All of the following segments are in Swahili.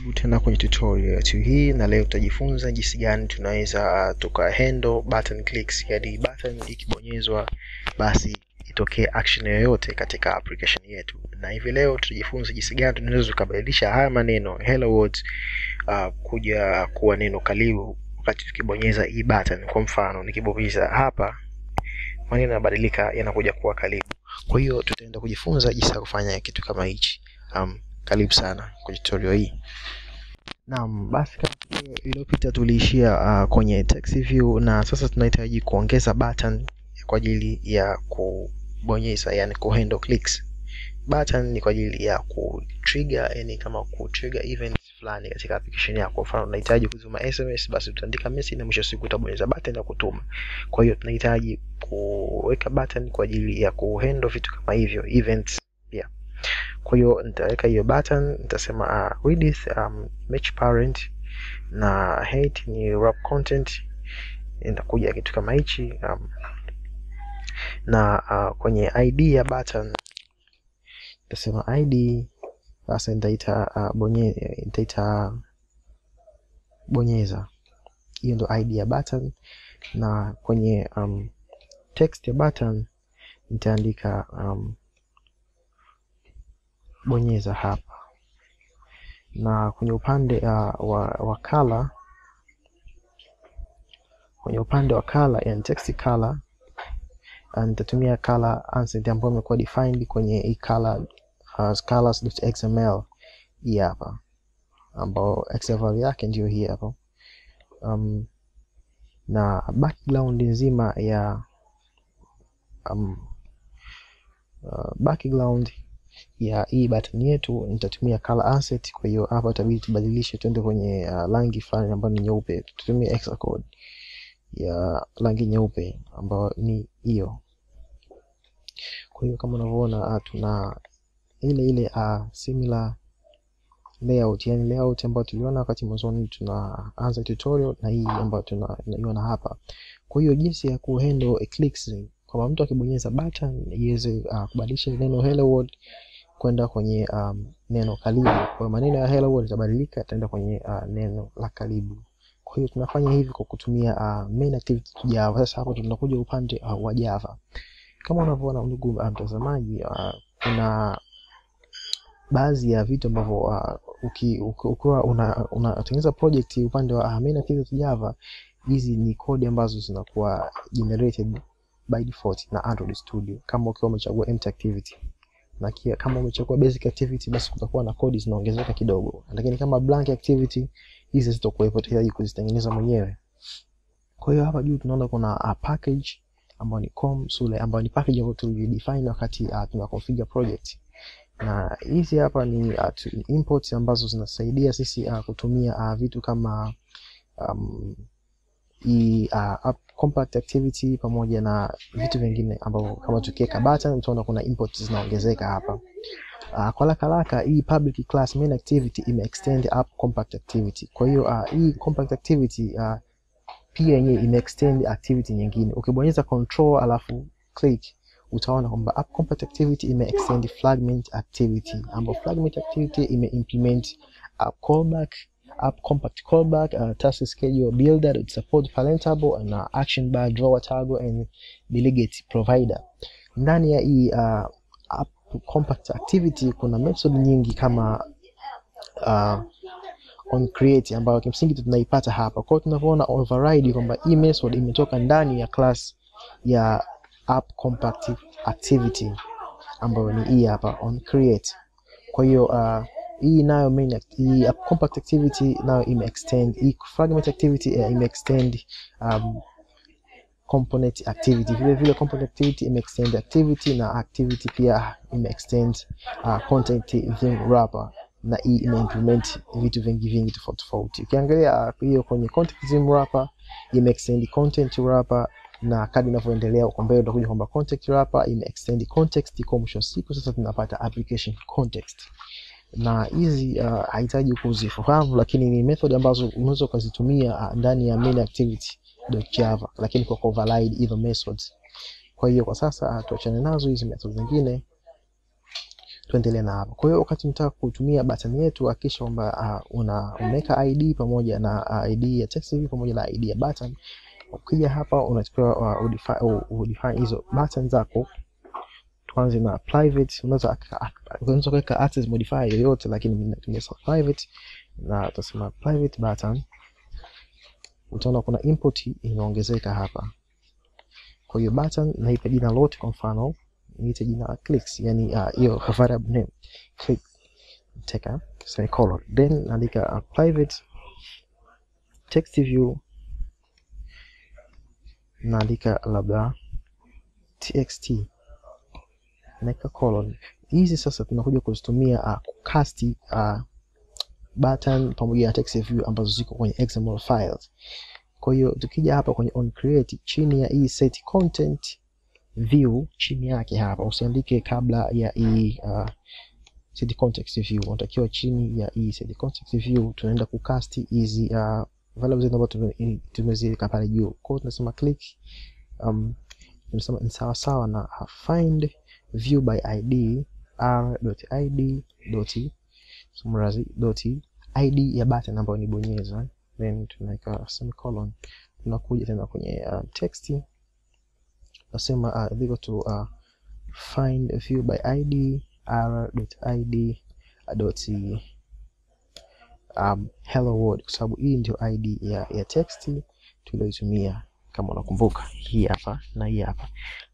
Karibu tena kwenye tutorial yetu hii, na leo tutajifunza jinsi gani tunaweza handle button clicks, yaani button ikibonyezwa basi itokee action yoyote katika application yetu. Na hivi leo tutajifunza jinsi gani tunaweza kubadilisha haya maneno hello world kuja kuwa neno karibu wakati tukibonyeza hii button. Kwa mfano nikibonyeza hapa, maneno yanabadilika yanakuja kuwa karibu. Kwa hiyo tutaenda kujifunza jinsi ya kufanya kitu kama hichi. Karibu sana kwenye tutorial hii. Naam, basi kama iliyopita tuliishia kwenye text view, na sasa tunahitaji kuongeza button kwa ajili ya kubonyeza, yani handle clicks. Button ni kwa ajili ya trigger, yani kama trigger event fulani katika application yako. Kwa mfano unahitaji kutuma SMS, basi utaandika message na mwisho siku utabonyeza button na kutuma. Kwa hiyo tunahitaji kuweka button kwa ajili ya handle vitu kama hivyo, events pia. Kwa hiyo nitaweka hiyo button, nitasema width match parent na height ni wrap content. Nitakuja kitu kama hichi na kwenye ID ya button nitasema ID. Sasa nitaita bonyeza. Hiyo ndo ID ya button. Na kwenye text ya button nitaandika bonyeza hapa. Na kwenye upande wa color, yani text color, nitatumia color answer ambayo imekuwa defined kwenye hii color colors.xml hii hapa, ambao xml yake ndio hii hapa. Na background nzima ya background ya hii button yetu nitatumia color asset. Kwa hiyo hapa itabidi tubadilishe twende kwenye rangi fulani ambayo ni nyeupe. Tutumie extra code ya rangi nyeupe ambayo ni hiyo. Kwa hiyo kama unavyoona tuna ile similar layout, yani layout ambayo tuliona wakati mwanzoni tunaanza tutorial, na hii ambayo tunaiona hapa. Kwa hiyo jinsi ya handle clicks, kama mtu akibonyeza button iweze kubadilisha neno hello world kwenda kwenye neno karibu. Kwa maneno ya hello world yatabadilika, yataenda kwenye neno la karibu. Kwa hiyo tunafanya hivi kwa kutumia main activity Java. Sasa hapo tunakuja upande wa Java. Kama unavyoona ndugu mtazamaji, kuna baadhi ya vitu ambavyo ukiwa unatengeneza project upande wa main activity Java, hizi ni code ambazo zinakuwa generated by default na Android Studio kama ukiwa umechagua empty activity. Na kama umechagua basic activity, basi kutakuwa na code zinaongezeka kidogo, lakini kama blank activity hizi zitakuwepo, tayari kuzitengeneza mwenyewe. Kwa hiyo hapa juu tunaona kuna package ambayo ni console, ambayo ni package ambayo tulidefine wakati tuna configure project. Na hizi hapa ni imports ambazo zinasaidia sisi kutumia vitu kama compact activity pamoja na vitu vingine ambavyo kama tukiweka button utaona kuna imports zinaongezeka hapa. Kwa haraka hii public class main activity ime-extend app compact activity. Kwa hiyo hii compact activity pia yenyewe ime-extend activity nyingine. Ukibonyeza control alafu click, utaona kwamba app compact activity ime-extend fragment activity, ambapo fragment activity ime-implement app callback, app compact callback, task schedule builder, it support parentable and action bar, drawer toggle and delegate provider. Ndani ya hii app compact activity kuna method nyingi kama on create, ambayo kimsingi tunaipata hapa. Kwa hiyo tunavyoona override kwamba hii method imetoka ndani ya class ya app compact activity ambayo ni hii hapa on create. Kwa hiyo hii nayo hii app compact activity nayo ime-extend hii fragment activity, ime-extend component activity. Vile component activity ime-extend activity, na activity pia ime-extend content theme wrapper, na hii ime-implement vitu vingi tofauti. Ukiangalia hiyo kwenye content theme wrapper ime-extend content wrapper, na kadri inavyoendelea uko mbele utakuja kwamba context wrapper ime-extend context. Kwa mwisho siku sasa tunapata application context. Na hizi hahitaji kuzifahamu, lakini ni method ambazo unaweza kuzitumia ndani ya main activity.java, lakini kwa override hizo methods. Kwa hiyo kwa sasa tuachane nazo hizi methods zingine, tuendelee na hapo. Kwa hiyo wakati unataka kutumia button yetu, hakikisha kwamba unaweka ID pamoja na ID ya text view pamoja na ID ya button. Ukija hapa unachukua udefine hizo button zako. Tuanze na private. Unaweza kuweka access modifier yoyote, lakini mimi natumia private na tutasema private button. Utaona kuna import inaongezeka hapa. Kwa hiyo button naipa jina lote, kwa mfano niite jina clicks, yani hiyo variable name click take semicolon, then naandika private text view, naandika labda txt naweka colon. Hizi sasa tunakuja kuzitumia kucast button pamoja na text view ambazo ziko kwenye XML files. Kwa hiyo tukija hapa kwenye on create, chini ya hii set content view, chini yake hapa usiandike kabla ya hii set context view, unatakiwa chini ya hii set context view tunaenda kucast hizi values ambazo tumeziweka pale juu. Kwa hiyo tunasema click tunasema ni sawa sawa na find view by id r.id.id ya button ambayo ni bonyeza, then tunaweka semicolon. Tunakuja tena kwenye text, nasema equal to find view by id r.id hello world, kwa sababu hii ndio id ya text tuliyotumia, kama unakumbuka hii hapa na hii hapa.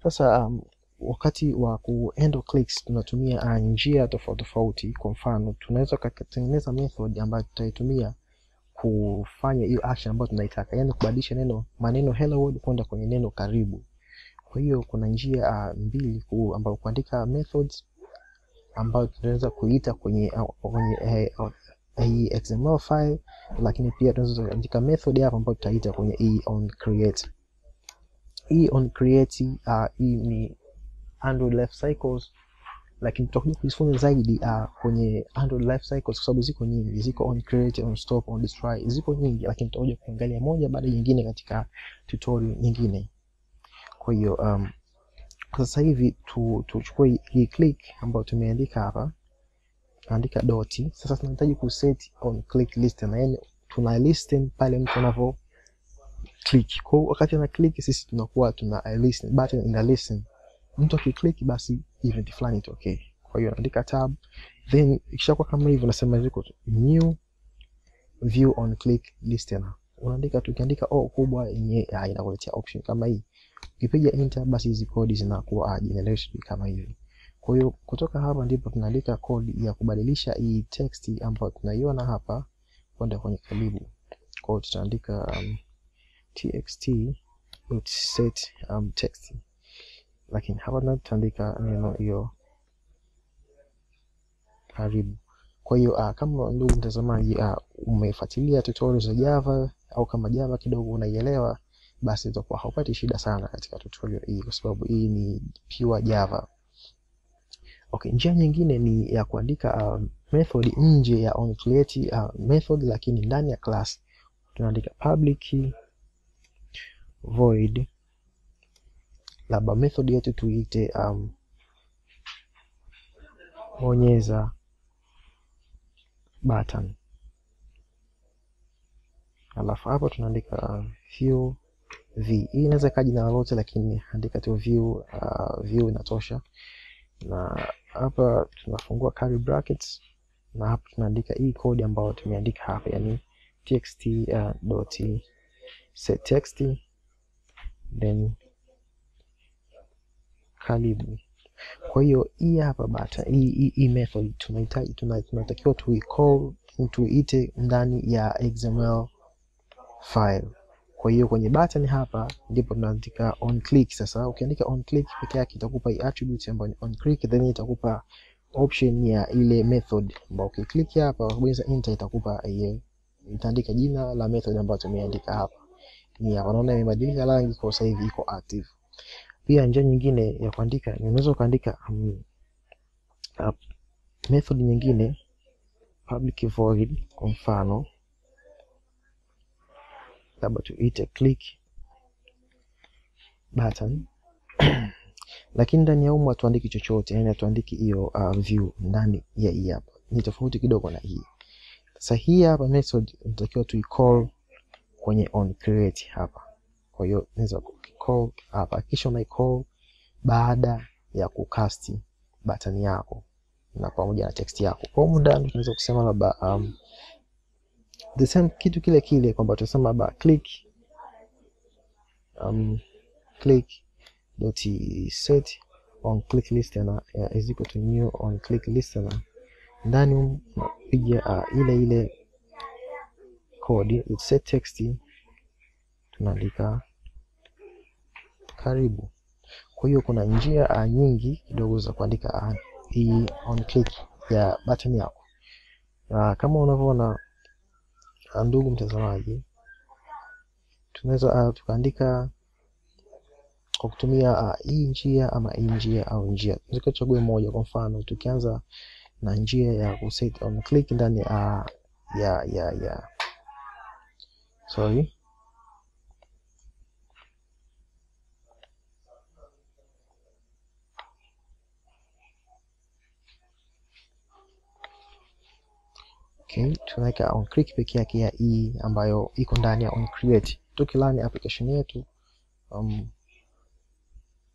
Sasa wakati wa kuhandle clicks tunatumia njia tofauti tofauti. Kwa mfano tunaweza kutengeneza method ambayo tutaitumia kufanya hiyo action ambayo tunaitaka, yani kubadilisha maneno hello world kwenda kwenye neno karibu. Kwa hiyo kuna njia mbili ambayo kuandika methods ambayo tunaweza kuita kwenye hii XML file, lakini pia tunaweza kuandika method hapa ambayo tutaita kwenye hii on create. Hii on create hii ni Android life cycles, lakini tutakuja kujifunza zaidi kwenye Android life cycles kwa sababu ziko nyingi, ziko on create, on stop, on destroy, ziko nyingi, lakini tutakuja kuangalia moja baada ya nyingine katika tutorial nyingine. Kwa hiyo sasa hivi tuchukue hii click ambayo tumeandika hapa, andika dot. Sasa tunahitaji kuset on click listener, yani tuna listen pale mtu anapo click. Kwa wakati ana click sisi tunakuwa tuna listen, button ina listen. Mtu akiclick basi event fulani itokee. Kwa hiyo naandika tab, then ikishakuwa kama hivyo nasema ziko new view on click listener. Unaandika tukiandika o kubwa yenye inakuletea option kama hii. Ukipiga enter basi hizo code zinakuwa generation kama hivi. Kwa hiyo kutoka hapa ndipo tunaandika code ya kubadilisha hii text ambayo tunaiona hapa kwenda kwenye karibu. Kwa hiyo tutaandika txt.set text, lakini hapa tutaandika neno hiyo karibu. Kwa hiyo kama ndugu mtazamaji umefuatilia tutorial za Java au kama Java kidogo unaielewa, basi utakuwa haupati shida sana katika tutorial hii kwa sababu hii ni pure Java. Okay, njia nyingine ni ya kuandika method nje ya on create method, lakini ndani ya class. Tunaandika public void, labda method yetu tuite bonyeza button. Alafu hapo tunaandika view v. Hii inaweza kaji na lolote, lakini andika tu view inatosha. Na hapa tunafungua curly brackets, na hapa tunaandika hii code ambayo tumeandika hapa, yani txt.set text then karibu. Kwa hiyo hii hapa hii method tunatakiwa tuite ndani ya XML file. Kwa hiyo kwenye button hapa ndipo tunaandika on click. Sasa ukiandika on click pekee yake itakupa hii attribute ambayo ni on click, then itakupa option ya ile method ambayo ukiklik hapa ukibonyeza enter itakupa hiyo, itaandika jina la method ambayo tumeandika hapa. Ni hapa unaona imebadilika rangi, kwa sasa hivi iko active. Pia njia nyingine ya kuandika ni unaweza kuandika method nyingine public void, kwa mfano labda tuite click button lakini ndani ya humu hatuandiki chochote, yani hatuandiki hiyo view ndani ya hii hapa. Ni tofauti kidogo na hii. Sasa hii hapa method tunatakiwa tuicall kwenye onCreate hapa. Kwa hiyo naweza kucall hapa, kisha unaicall baada ya kucast button yako na pamoja na text yako. Kwa humu ndani tunaweza kusema labda the same kitu kile kile, kwamba tunasema labda click dot set on click listener is equal to new on click listener. Ndani unapiga ile code set text, tunaandika karibu. Kwa hiyo kuna njia nyingi kidogo za kuandika hii on click ya button yako. Kama unavyoona ndugu mtazamaji, tunaweza tukaandika kwa kutumia hii njia ama hii njia au njia. Tuchague moja. Kwa mfano tukianza na njia ya kuset on click ndani sorry, okay, tunaweka on click pekee yake ya hii ambayo iko ndani ya onCreate. Tukilani application yetu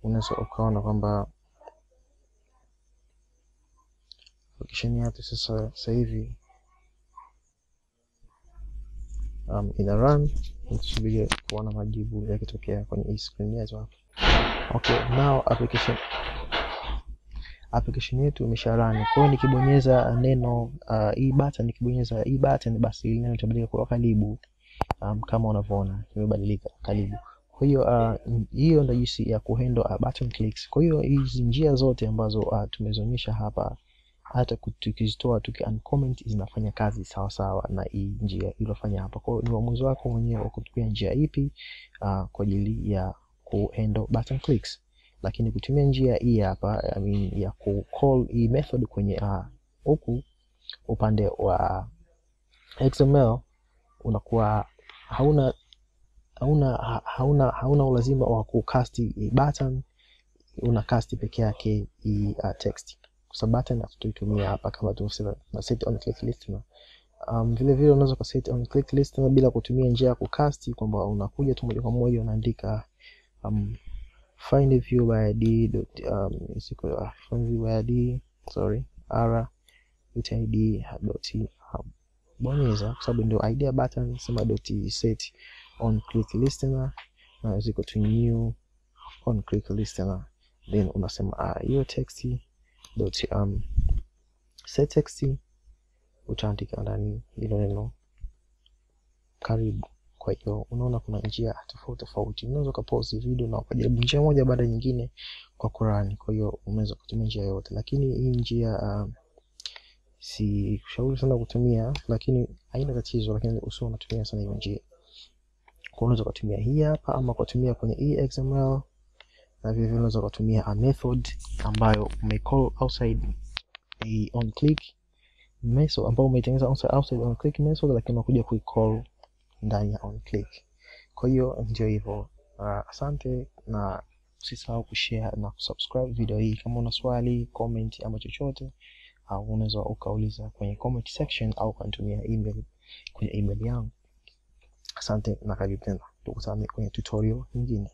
unaweza ukaona kwamba application yetu sasa hivi ina run. Tusubiri kuona majibu yakitokea kwenye hii screen yetu hapa. Okay, now application yetu imesha run. Kwa hiyo nikibonyeza neno hii button, nikibonyeza hii button, basi ile neno litabadilika kuwa karibu, kama unavyoona imebadilika karibu. Kwa hiyo hiyo ndio jinsi ya kuhandle button clicks. Kwa hiyo hizi njia zote ambazo tumezionyesha hapa, hata tukizitoa uncomment, zinafanya kazi sawa sawa na hii njia iliyofanya hapa. Kwa hiyo ni uamuzi wako mwenyewe wa kutumia njia ipi kwa ajili ya kuhandle button clicks. Lakini kutumia njia hii hapa, ya kucall hii method kwenye huku upande wa XML, unakuwa hauna ulazima wa kucast button, una cast peke yake hii text. Kwa sababu button hatutumia hapa, kama tunasema na set on click listener. Vile vile unaweza ku set on click listener bila kutumia njia ya kucast, kwamba unakuja tu moja kwa moja unaandika find view by id find view by id r id dot bonyeza, kwa sababu ndio idea button. Sema dot set on click listener na is equal to new on click listener, then unasema hiyo text dot set text, utaandika ndani hilo neno karibu. Kwa hiyo unaona kuna njia tofauti. Unaweza kupause video na ukajaribu njia moja baada ya nyingine kwa Qur'ani. Kwa hiyo unaweza kutumia njia yote, lakini hii njia si kushauri sana kutumia, lakini haina tatizo, lakini usio unatumia sana hiyo njia. Kwa unaweza kutumia hii hapa ama kutumia kwenye XML, na vile vile unaweza kutumia method ambayo umecall outside the on click method, ambayo umeitengeneza outside on click method, lakini unakuja kuicall ndani ya on click. Kwa hiyo ndio hivyo. Asante, na usisahau kushare na kusubscribe video hii. Kama una swali, comment ama chochote, au unaweza ukauliza kwenye comment section au kunitumia email kwenye email yangu. Asante na karibu tena, tukutane kwenye tutorial nyingine.